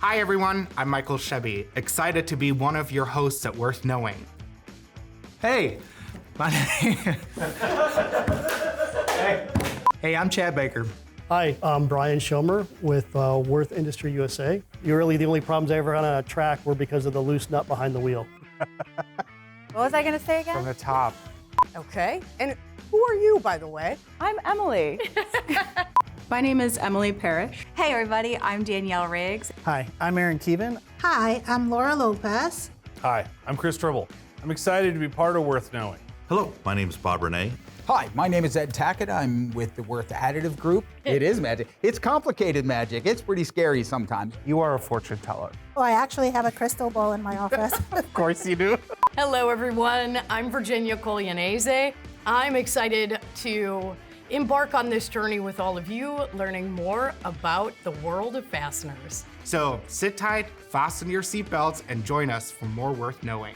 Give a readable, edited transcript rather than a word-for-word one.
Hi everyone, I'm Michael Shebby, excited to be one of your hosts at Würth Knowing. Hey, Hey, I'm Chad Baker. Hi, I'm Brian Schomer with Würth Industry USA. Really, the only problems I ever had on a track were because of the loose nut behind the wheel. What was I going to say again? From the top. Okay. And who are you, by the way? I'm Emily. My name is Emily Parrish. Hey everybody, I'm Danielle Riggs. Hi, I'm Aaron Keevan. Hi, I'm Laura Lopez. Hi, I'm Chris Tribble. I'm excited to be part of Würth Knowing. Hello, my name is Bob Renee. Hi, my name is Ed Tackett. I'm with the Würth Additive Group. It is magic. It's complicated magic. It's pretty scary sometimes. You are a fortune teller. Oh, I actually have a crystal ball in my office. Of course you do. Hello everyone, I'm Virginia Colianese. I'm excited to embark on this journey with all of you, learning more about the world of fasteners. So sit tight, fasten your seatbelts, and join us for more Würth Knowing.